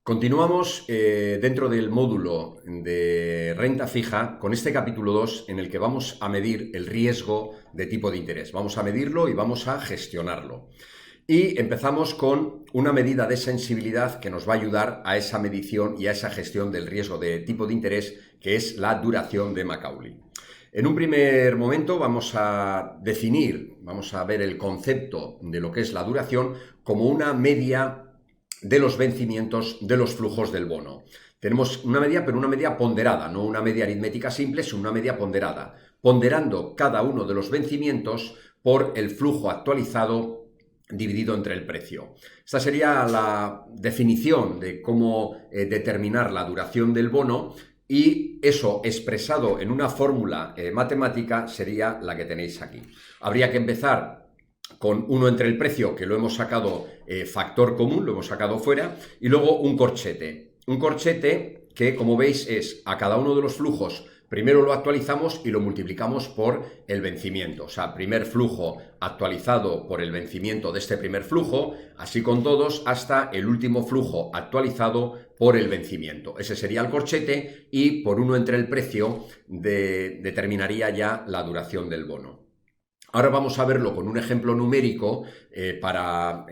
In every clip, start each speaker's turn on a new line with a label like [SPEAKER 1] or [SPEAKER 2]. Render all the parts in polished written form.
[SPEAKER 1] Continuamos dentro del módulo de renta fija con este capítulo 2 en el que vamos a medir el riesgo de tipo de interés. Vamos a medirlo y vamos a gestionarlo. Y empezamos con una medida de sensibilidad que nos va a ayudar a esa medición y a esa gestión del riesgo de tipo de interés, que es la duración de Macaulay. En un primer momento vamos a ver el concepto de lo que es la duración como una media de los vencimientos de los flujos del bono. Tenemos una media, pero una media ponderada, no una media aritmética simple, sino una media ponderada, ponderando cada uno de los vencimientos por el flujo actualizado dividido entre el precio. Esta sería la definición de cómo determinar la duración del bono, y eso expresado en una fórmula matemática sería la que tenéis aquí. Habría que empezar con 1 entre el precio, que lo hemos sacado factor común, lo hemos sacado fuera, y luego un corchete. Un corchete que, como veis, es a cada uno de los flujos, primero lo actualizamos y lo multiplicamos por el vencimiento. O sea, primer flujo actualizado por el vencimiento de este primer flujo, así con todos, hasta el último flujo actualizado por el vencimiento. Ese sería el corchete, y por 1 entre el precio determinaría ya la duración del bono. Ahora vamos a verlo con un ejemplo numérico para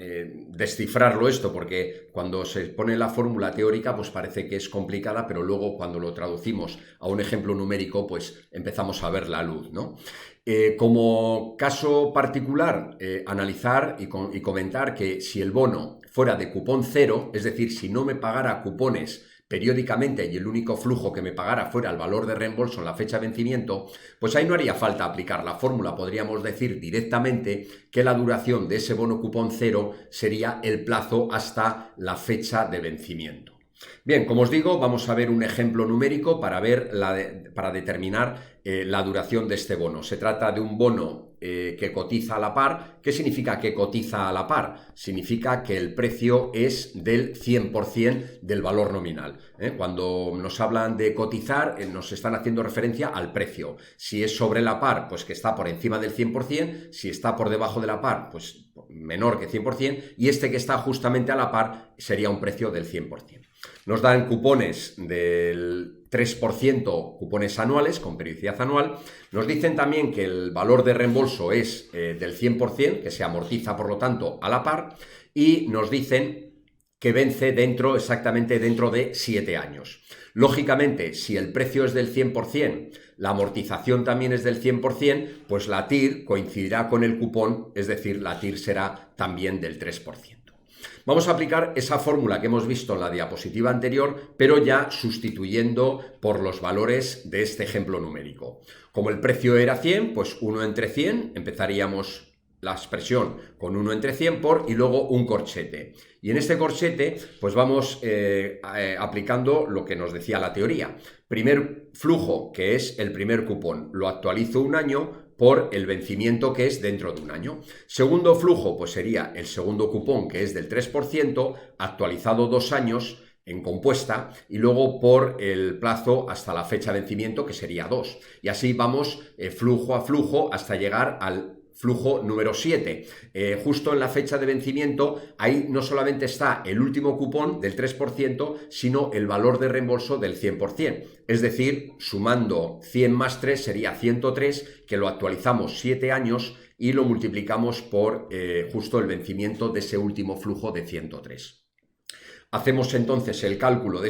[SPEAKER 1] descifrarlo esto, porque cuando se pone la fórmula teórica pues parece que es complicada, pero luego cuando lo traducimos a un ejemplo numérico pues empezamos a ver la luz, ¿no? Como caso particular, analizar y comentar que si el bono fuera de cupón cero, es decir, si no me pagara cupones periódicamente y el único flujo que me pagara fuera el valor de reembolso en la fecha de vencimiento, pues ahí no haría falta aplicar la fórmula. Podríamos decir directamente que la duración de ese bono cupón cero sería el plazo hasta la fecha de vencimiento. Bien, como os digo, vamos a ver un ejemplo numérico para determinar la duración de este bono. Se trata de un bono que cotiza a la par. ¿Qué significa que cotiza a la par? Significa que el precio es del 100% del valor nominal. Cuando nos hablan de cotizar, nos están haciendo referencia al precio. Si es sobre la par, pues que está por encima del 100%. Si está por debajo de la par, pues menor que 100%. Y este que está justamente a la par sería un precio del 100%. Nos dan cupones del 3%, cupones anuales con periodicidad anual. Nos dicen también que el valor de reembolso es del 100%, que se amortiza por lo tanto a la par, y nos dicen que vence exactamente dentro de 7 años. Lógicamente, si el precio es del 100%, la amortización también es del 100%, pues la TIR coincidirá con el cupón, es decir, la TIR será también del 3%. Vamos a aplicar esa fórmula que hemos visto en la diapositiva anterior, pero ya sustituyendo por los valores de este ejemplo numérico. Como el precio era 100, pues 1 entre 100, empezaríamos la expresión con 1 entre 100 y luego un corchete. Y en este corchete pues vamos aplicando lo que nos decía la teoría. Primer flujo, que es el primer cupón, lo actualizo un año por el vencimiento que es dentro de un año. Segundo flujo, pues sería el segundo cupón, que es del 3%, actualizado 2 años en compuesta, y luego por el plazo hasta la fecha de vencimiento, que sería 2. Y así vamos flujo a flujo hasta llegar al flujo número 7. Justo en la fecha de vencimiento, ahí no solamente está el último cupón del 3%, sino el valor de reembolso del 100%. Es decir, sumando 100 más 3 sería 103, que lo actualizamos 7 años y lo multiplicamos por justo el vencimiento de ese último flujo de 103. Hacemos entonces el cálculo de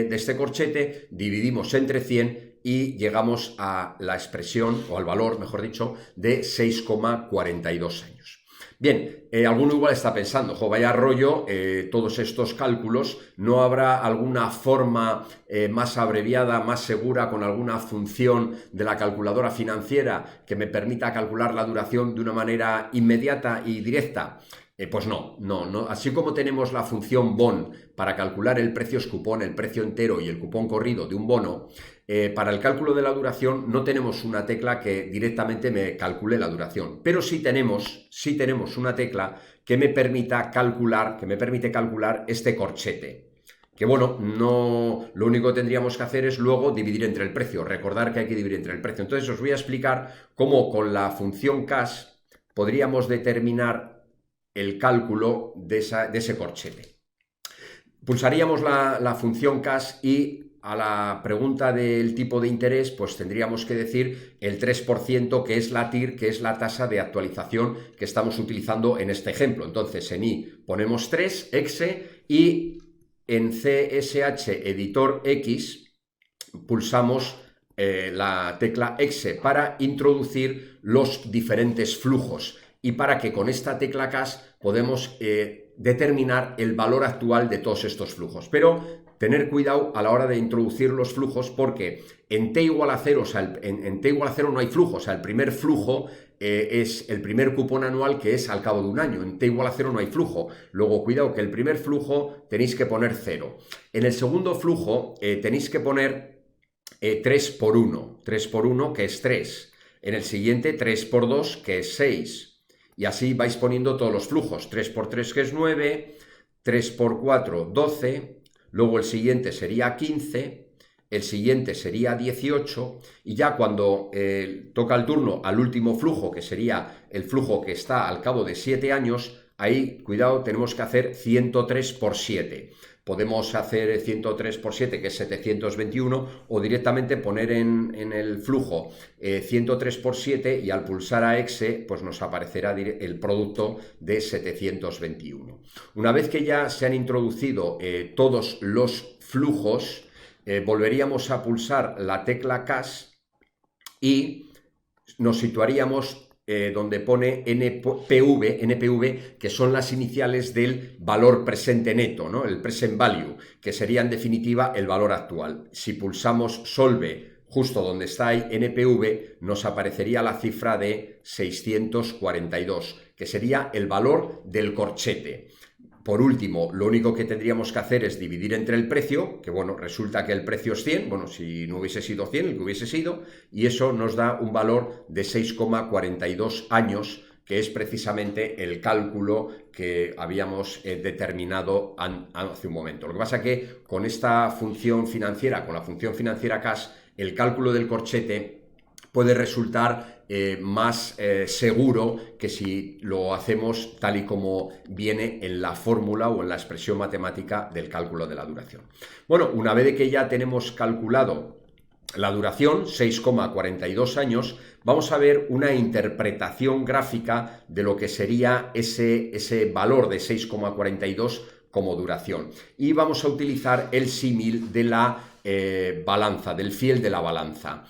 [SPEAKER 1] este corchete, dividimos entre 100 y llegamos a la expresión, o al valor, mejor dicho, de 6,42 años. Bien, alguno igual está pensando, vaya rollo, todos estos cálculos, ¿no habrá alguna forma más abreviada, más segura, con alguna función de la calculadora financiera que me permita calcular la duración de una manera inmediata y directa? Pues no. Así como tenemos la función BON para calcular el precio cupón, el precio entero y el cupón corrido de un bono, para el cálculo de la duración no tenemos una tecla que directamente me calcule la duración, pero sí tenemos una tecla que me permite calcular este corchete. Que bueno, lo único que tendríamos que hacer es luego dividir entre el precio, recordar que hay que dividir entre el precio. Entonces os voy a explicar cómo con la función cash podríamos determinar el cálculo de ese corchete. Pulsaríamos la función cash y a la pregunta del tipo de interés, pues tendríamos que decir el 3%, que es la TIR, que es la tasa de actualización que estamos utilizando en este ejemplo. Entonces, en I ponemos 3, exe, y en CSH Editor X pulsamos la tecla exe para introducir los diferentes flujos y para que con esta tecla cash podemos determinar el valor actual de todos estos flujos. Pero tener cuidado a la hora de introducir los flujos, porque en t igual a 0, o sea, en t igual a 0 no hay flujo, o sea, el primer flujo es el primer cupón anual, que es al cabo de un año. En t igual a 0 no hay flujo. Luego, cuidado que el primer flujo tenéis que poner 0. En el segundo flujo tenéis que poner 3 por 1, 3 por 1, que es 3. En el siguiente 3 por 2, que es 6. Y así vais poniendo todos los flujos. 3 por 3, que es 9, 3 por 4, 12, luego el siguiente sería 15, el siguiente sería 18, y ya cuando toca el turno al último flujo, que sería el flujo que está al cabo de 7 años, ahí, cuidado, tenemos que hacer 103 por 7. Podemos hacer 103 por 7, que es 721, o directamente poner en el flujo 103 por 7 y al pulsar a exe, pues nos aparecerá el producto de 721. Una vez que ya se han introducido todos los flujos, volveríamos a pulsar la tecla cash y nos situaríamos donde pone NPV, que son las iniciales del valor presente neto, ¿no? El present value, que sería en definitiva el valor actual. Si pulsamos solve justo donde está ahí NPV, nos aparecería la cifra de 642, que sería el valor del corchete. Por último, lo único que tendríamos que hacer es dividir entre el precio, que bueno, resulta que el precio es 100, bueno, si no hubiese sido 100, el que hubiese sido, y eso nos da un valor de 6,42 años, que es precisamente el cálculo que habíamos determinado hace un momento. Lo que pasa es que con esta función financiera, con la función financiera cash, el cálculo del corchete puede resultar más seguro que si lo hacemos tal y como viene en la fórmula o en la expresión matemática del cálculo de la duración. Bueno, una vez que ya tenemos calculado la duración, 6,42 años, vamos a ver una interpretación gráfica de lo que sería ese valor de 6,42 como duración. Y vamos a utilizar el símil de la balanza, del fiel de la balanza.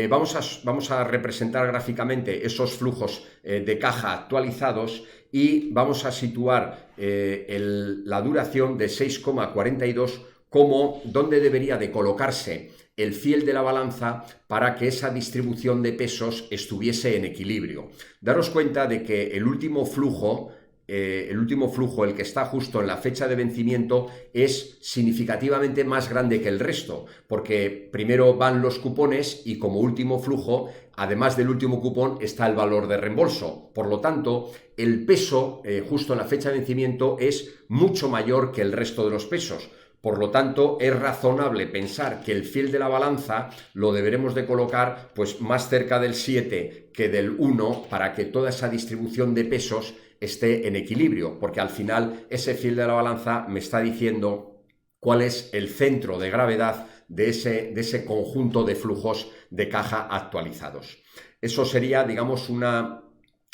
[SPEAKER 1] Vamos a representar gráficamente esos flujos de caja actualizados y vamos a situar la duración de 6,42 como donde debería de colocarse el fiel de la balanza para que esa distribución de pesos estuviese en equilibrio. Daros cuenta de que el último flujo, el que está justo en la fecha de vencimiento, es significativamente más grande que el resto, porque primero van los cupones y como último flujo, además del último cupón, está el valor de reembolso. Por lo tanto, el peso justo en la fecha de vencimiento es mucho mayor que el resto de los pesos. Por lo tanto, es razonable pensar que el fiel de la balanza lo deberemos de colocar pues más cerca del 7 que del 1 para que toda esa distribución de pesos esté en equilibrio, porque al final ese fiel de la balanza me está diciendo cuál es el centro de gravedad de ese conjunto de flujos de caja actualizados. Eso sería, digamos, una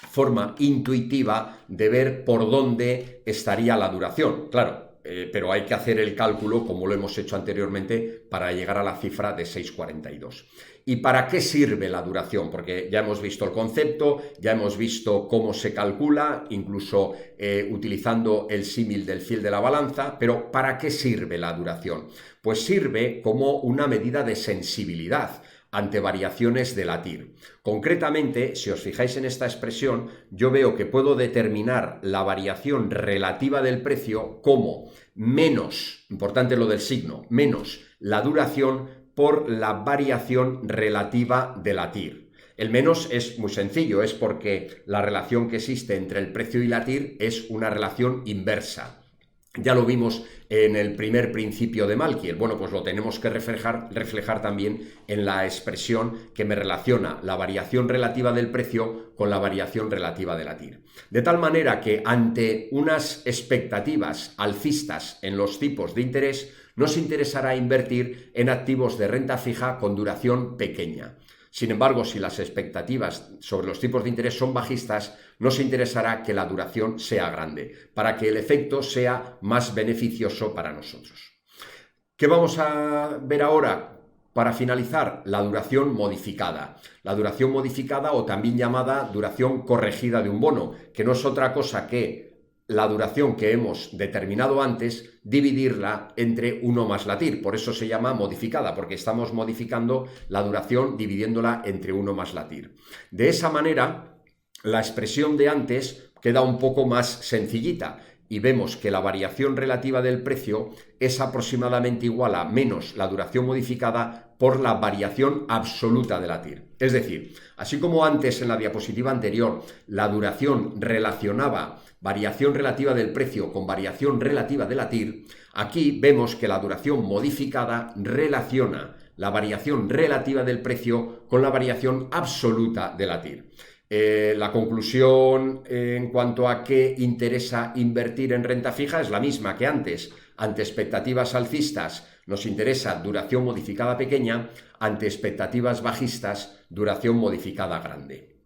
[SPEAKER 1] forma intuitiva de ver por dónde estaría la duración. Claro, pero hay que hacer el cálculo, como lo hemos hecho anteriormente, para llegar a la cifra de 6,42. ¿Y para qué sirve la duración? Porque ya hemos visto el concepto, ya hemos visto cómo se calcula, incluso utilizando el símil del fiel de la balanza, pero ¿para qué sirve la duración? Pues sirve como una medida de sensibilidad ante variaciones de la TIR. Concretamente, si os fijáis en esta expresión, yo veo que puedo determinar la variación relativa del precio como menos, importante lo del signo, menos la duración por la variación relativa de la TIR. El menos es muy sencillo, es porque la relación que existe entre el precio y la TIR es una relación inversa. Ya lo vimos en el primer principio de Malkiel. Bueno, pues lo tenemos que reflejar también en la expresión que me relaciona la variación relativa del precio con la variación relativa de la TIR. De tal manera que ante unas expectativas alcistas en los tipos de interés, nos interesará invertir en activos de renta fija con duración pequeña. Sin embargo, si las expectativas sobre los tipos de interés son bajistas, nos interesará que la duración sea grande, para que el efecto sea más beneficioso para nosotros. ¿Qué vamos a ver ahora? Para finalizar, la duración modificada. La duración modificada, o también llamada duración corregida de un bono, que no es otra cosa que la duración que hemos determinado antes, dividirla entre 1 más la TIR. Por eso se llama modificada, porque estamos modificando la duración dividiéndola entre 1 más la TIR. De esa manera, la expresión de antes queda un poco más sencillita y vemos que la variación relativa del precio es aproximadamente igual a menos la duración modificada por la variación absoluta de la TIR. Es decir, así como antes en la diapositiva anterior la duración relacionaba variación relativa del precio con variación relativa de la TIR, aquí vemos que la duración modificada relaciona la variación relativa del precio con la variación absoluta de la TIR. La conclusión en cuanto a qué interesa invertir en renta fija es la misma que antes. Ante expectativas alcistas nos interesa duración modificada pequeña, ante expectativas bajistas duración modificada grande.